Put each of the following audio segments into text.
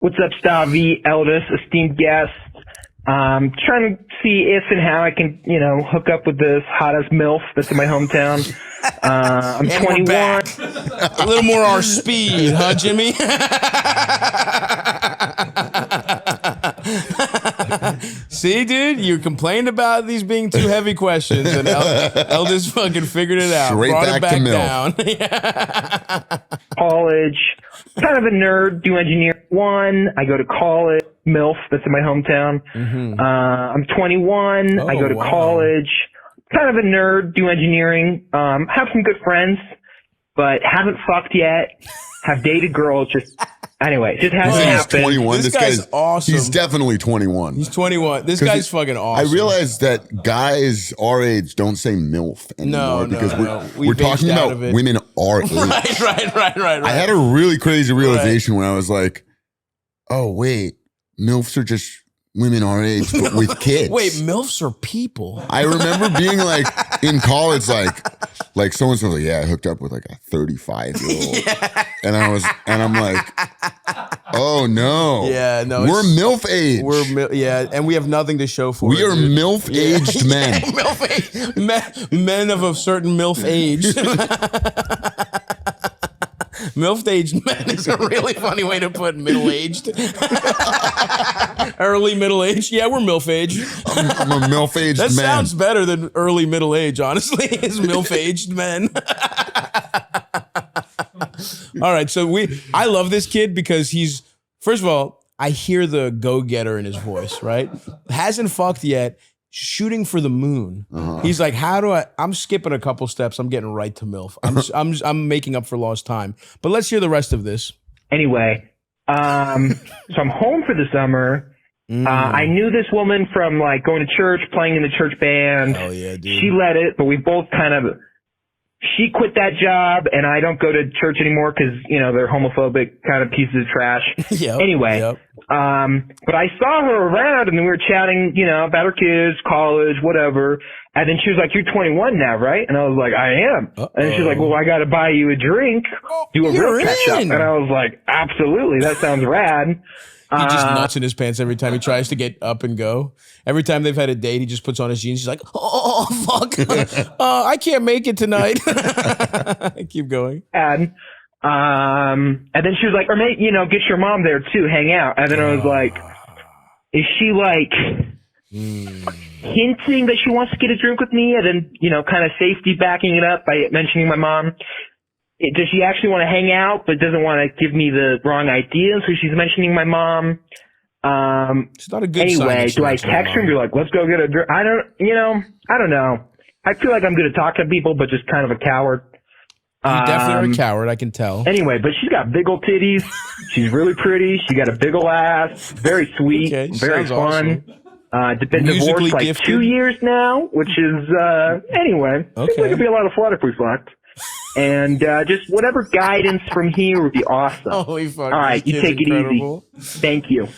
What's up, Stavvy, eldest, esteemed guest? Trying to see if and how I can, hook up with this hottest MILF that's in my hometown. I'm 21. A little more our speed, huh, Jimmy? See, dude, you complained about these being too heavy questions, and Eldest fucking figured it out. Straight brought back it to back MILF. down. College, kind of a nerd, do engineering. I go to college, MILF, that's in my hometown. I'm 21. I go to college, kind of a nerd, do engineering. Have some good friends, but haven't fucked yet. Have dated girls, just hasn't happened. He's 21. This guy's awesome. He's definitely 21. He's 21. This guy's fucking awesome. I realized that guys our age don't say MILF anymore because we're talking about women our age. Right. I had a really crazy realization when I was like, oh, wait, MILFs are just women our age, but with kids. Wait, MILFs are people. I remember being like in college, like someone's like, yeah, I hooked up with like a 35-year-old. Yeah. And I'm like, oh no. Yeah, no. We're MILF age. And we have nothing to show for it. We are MILF aged men. Men of a certain MILF age. MILF aged men is a really funny way to put middle aged. Early middle age. Yeah, we're MILF aged. I'm a MILF aged man. That sounds better than early middle age, honestly, is MILF aged men. All right, so I love this kid because he's, first of all, I hear the go-getter in his voice, right? Hasn't fucked yet, shooting for the moon. He's like, I'm skipping a couple steps, I'm getting right to MILF. I'm making up for lost time. But let's hear the rest of this. Anyway, so I'm home for the summer. I knew this woman from like going to church, playing in the church band. Oh yeah, dude. She led it, but we both she quit that job, and I don't go to church anymore because, they're homophobic kind of pieces of trash. Anyway, but I saw her around, and we were chatting, about her kids, college, whatever. And then she was like, "You're 21 now, right?" And I was like, "I am." And she's like, "Well, I got to buy you a drink, do a real catch up." And I was like, "Absolutely, that sounds rad." He just nuts in his pants every time he tries to get up and go. Every time they've had a date, he just puts on his jeans. He's like, "Oh, fuck. I can't make it tonight." Keep going. And then she was like, "Or maybe, get your mom there too, hang out." And then I was like, is she like hinting that she wants to get a drink with me? And then, kind of safety backing it up by mentioning my mom. Does she actually want to hang out, but doesn't want to give me the wrong idea? So she's mentioning my mom. It's not a good anyway, sign. do I text her and be like, "Let's go get a drink"? I don't know. I feel like I'm good at talking to people, but just kind of a coward. You definitely are a coward, I can tell. Anyway, but she's got big old titties. She's really pretty. She got a big old ass. Very sweet. Very fun. Awesome. Been divorced like gifted. 2 years now, which is, anyway. Okay. Seems like it'd be a lot of fun if we fucked. And just whatever guidance from here would be awesome. Holy fuck. All right, you take incredible. it easy. Thank you.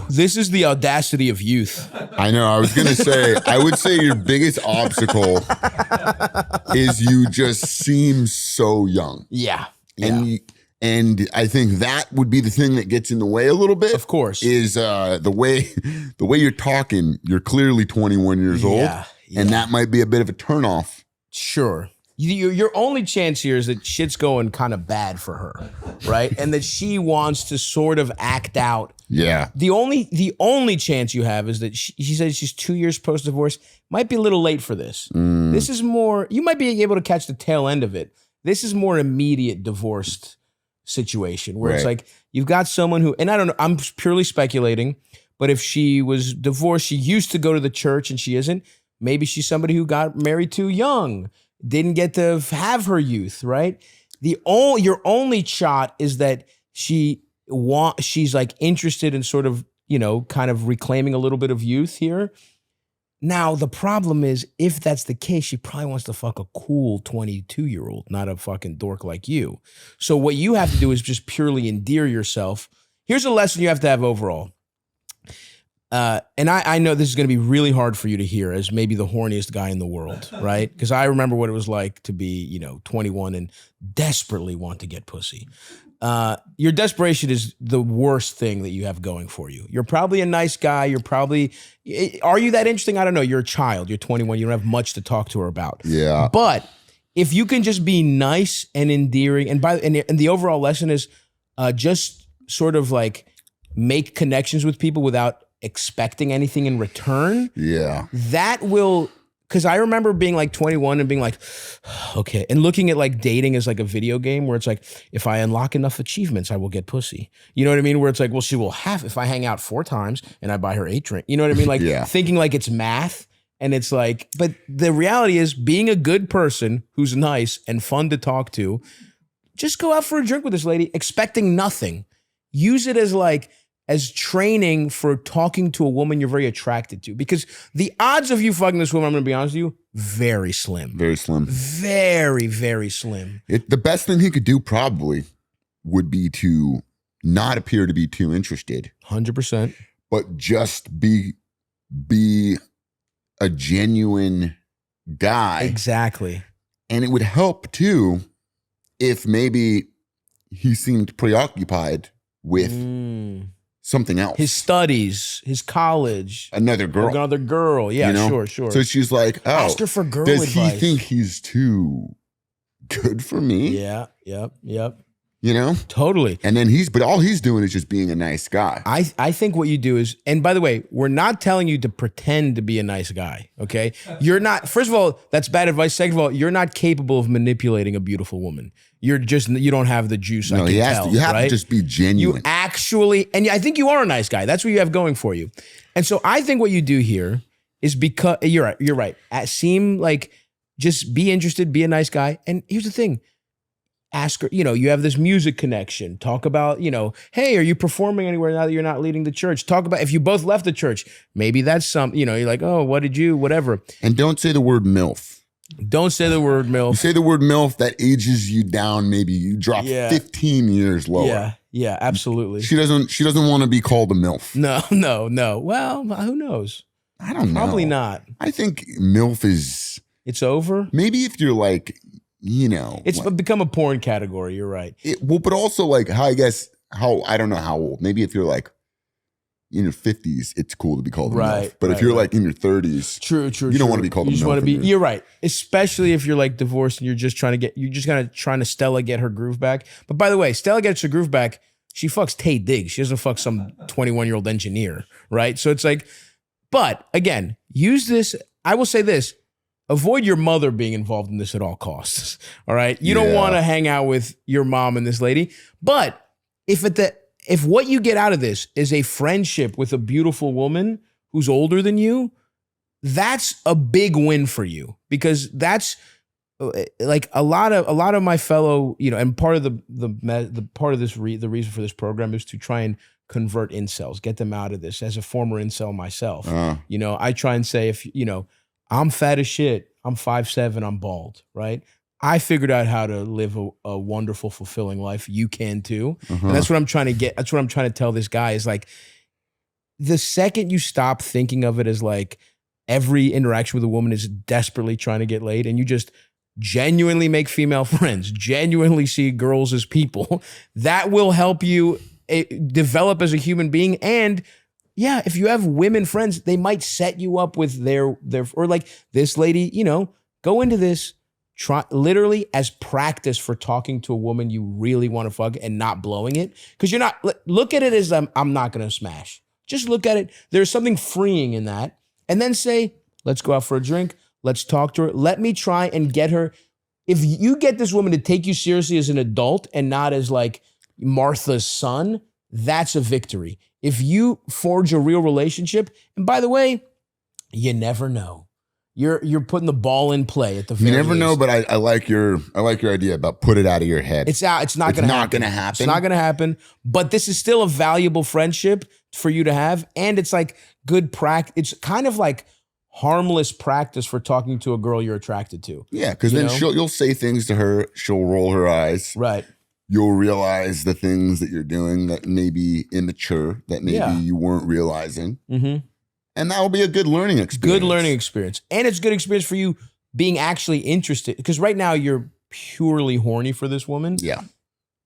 This is the audacity of youth. I know. I was going to say, I would say your biggest obstacle is you just seem so young. Yeah. And I think that would be the thing that gets in the way a little bit. Of course. Is the way you're talking, you're clearly 21 years old. And that might be a bit of a turnoff. Sure. Your only chance here is that shit's going kind of bad for her, right? And that she wants to sort of act out. Yeah. The only chance you have is that she says she's 2 years post-divorce. Might be a little late for this. This is more, you might be able to catch the tail end of it. This is more immediate divorced situation where it's like you've got someone who, and I don't know, I'm purely speculating, but if she was divorced, she used to go to the church and she isn't. Maybe she's somebody who got married too young. Didn't get to have her youth, right? Your only shot is that she's like interested in sort of, kind of reclaiming a little bit of youth here. Now, the problem is, if that's the case, she probably wants to fuck a cool 22-year-old, not a fucking dork like you. So what you have to do is just purely endear yourself. Here's a lesson you have to have overall. And I know this is going to be really hard for you to hear as maybe the horniest guy in the world, right? Because I remember what it was like to be, 21 and desperately want to get pussy. Your desperation is the worst thing that you have going for you. You're probably a nice guy. Are you that interesting? I don't know. You're a child. You're 21. You don't have much to talk to her about. Yeah. But if you can just be nice and endearing, and the overall lesson is just sort of like make connections with people without expecting anything in return. Yeah. That will, because I remember being like 21 and being like, okay, and looking at like dating as like a video game where it's like, if I unlock enough achievements, I will get pussy. You know what I mean? Where it's like, well, she will have, if I hang out 4 times and I buy her 8 drinks. You know what I mean? Like thinking like it's math. And it's like, but the reality is being a good person who's nice and fun to talk to, just go out for a drink with this lady, expecting nothing. Use it as training for talking to a woman you're very attracted to. Because the odds of you fucking this woman, I'm going to be honest with you, very slim. Very slim. Very, very slim. The best thing he could do probably would be to not appear to be too interested. 100%. But just be a genuine guy. Exactly. And it would help too if maybe he seemed preoccupied with something else. His studies, his college. Another girl. Yeah, sure. So she's like, oh, ask her for girl does advice. he think he's too good for me? Yeah, yep. Totally. And then but all he's doing is just being a nice guy. I think what you do is, and by the way, we're not telling you to pretend to be a nice guy, okay? You're not, first of all, that's bad advice. Second of all, you're not capable of manipulating a beautiful woman. You don't have the juice. No, you have to just be genuine. You actually, and I think you are a nice guy. That's what you have going for you. And so I think what you do here is because, you're right. Seem like, just be interested, be a nice guy. And here's the thing. Ask her, you have this music connection. Talk about, hey, are you performing anywhere now that you're not leading the church? Talk about if you both left the church, maybe that's you're like, oh, whatever. And don't say the word MILF. Don't say the word MILF. You say the word MILF, that ages you down. Maybe you drop 15 years lower. Yeah, absolutely. She doesn't want to be called a MILF. No. Well, who knows? I don't know. Probably not. I think MILF is... It's over? Maybe if you're like... it's become a porn category. You're right. But also like I don't know how old. Maybe if you're like in your 50s, it's cool to be called a MILF. But if you're like in your 30s, true, you don't want to be called a MILF. You're right. Especially if you're like divorced and you're just trying to Stella get her groove back. But by the way, Stella gets her groove back. She fucks Tay Diggs. She doesn't fuck some 21-year-old engineer, right? So it's like, but again, use this. I will say this. Avoid your mother being involved in this at all costs. All right. You don't want to hang out with your mom and this lady. But if what you get out of this is a friendship with a beautiful woman who's older than you, that's a big win for you, because that's like a lot of my fellow, and part of the reason for this program is to try and convert incels, get them out of this. As a former incel myself, I try and say, if I'm fat as shit, I'm 5'7", I'm bald, right? I figured out how to live a wonderful, fulfilling life. You can too. And that's what I'm trying to get. That's what I'm trying to tell this guy is like, the second you stop thinking of it as like every interaction with a woman is desperately trying to get laid, and you just genuinely make female friends, genuinely see girls as people, that will help you develop as a human being. And yeah, if you have women friends, they might set you up with their or like this lady, go into this, try literally as practice for talking to a woman you really want to fuck and not blowing it. Because you're not, look at it as I'm not going to smash. Just look at it. There's something freeing in that. And then say, let's go out for a drink. Let's talk to her. Let me try and get her. If you get this woman to take you seriously as an adult and not as like Martha's son, that's a victory. If you forge a real relationship, and by the way, you never know. You're putting the ball in play at the very least. You never know, but I like your idea about put it out of your head. It's out. It's not going to happen. It's not going to happen. But this is still a valuable friendship for you to have, and it's like good practice. It's kind of like harmless practice for talking to a girl you're attracted to. Yeah, because then you'll say things to her. She'll roll her eyes. Right. you'll realize the things that you're doing that may be immature, that maybe you weren't realizing. And that will be a good learning experience. Good learning experience. And it's good experience for you being actually interested. Because right now you're purely horny for this woman. Yeah.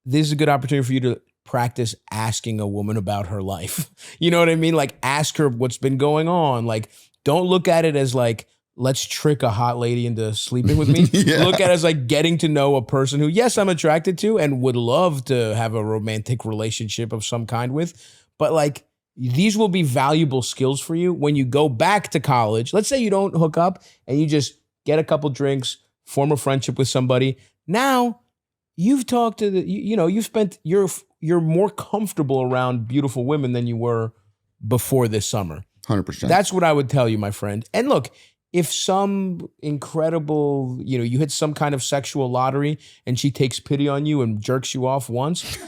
This is a good opportunity for you to practice asking a woman about her life. You know what I mean? Like, ask her what's been going on. Like, don't look at it as like, let's trick a hot lady into sleeping with me. Look at it as like getting to know a person who, yes, I'm attracted to and would love to have a romantic relationship of some kind with. But like, these will be valuable skills for you when you go back to college. Let's say you don't hook up and you just get a couple drinks, form a friendship with somebody. Now you've talked to you've spent, you're more comfortable around beautiful women than you were before this summer. 100%. That's what I would tell you, my friend. And look, if some incredible, you hit some kind of sexual lottery and she takes pity on you and jerks you off once,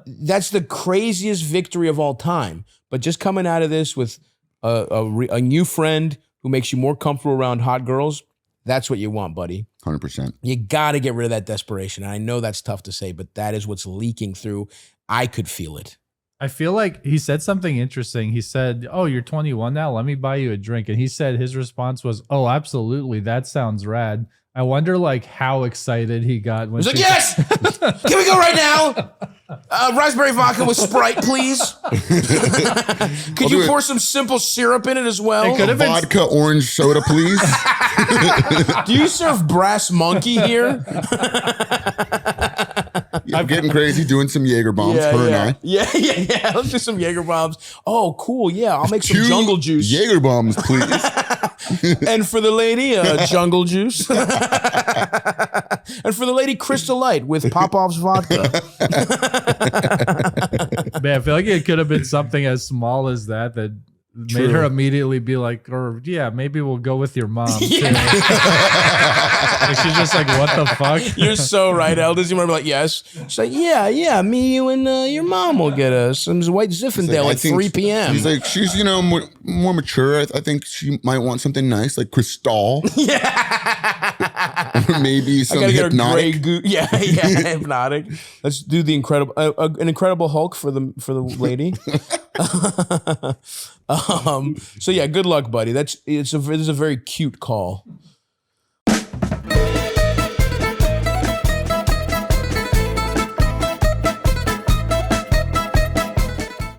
that's the craziest victory of all time. But just coming out of this with a new friend who makes you more comfortable around hot girls, that's what you want, buddy. 100%. You got to get rid of that desperation. And I know that's tough to say, but that is what's leaking through. I could feel it. I feel like he said something interesting. He said, "Oh, you're 21 now. Let me buy you a drink." And he said his response was, "Oh, absolutely. That sounds rad." I wonder like how excited he got when he's like, "Yes! Can we go right now? Raspberry vodka with Sprite, please. Could you pour some simple syrup in it as well? Vodka orange soda, please." Do you serve Brass Monkey here? I'm getting crazy doing some Jaeger bombs. Yeah. Let's do some Jaeger bombs. Oh, cool. Yeah, I'll make some jungle juice. Jaeger bombs, please. And for the lady, jungle juice. And for the lady, Crystal Light with Popov's vodka. Man, I feel like it could have been something as small as that made her immediately be like, or yeah, maybe we'll go with your mom. Too. Like, she's just like, what the fuck? You're so right, Elders. You remember like, yes. She's like, yeah, me, you, and your mom will get us some White Zinfandel at 3 p.m. He's like, she's, more mature. I think she might want something nice, like Cristal. Or maybe some Hypnotic. Hypnotic. Let's do the an Incredible Hulk for the lady. So yeah, good luck, buddy. This is a very cute call.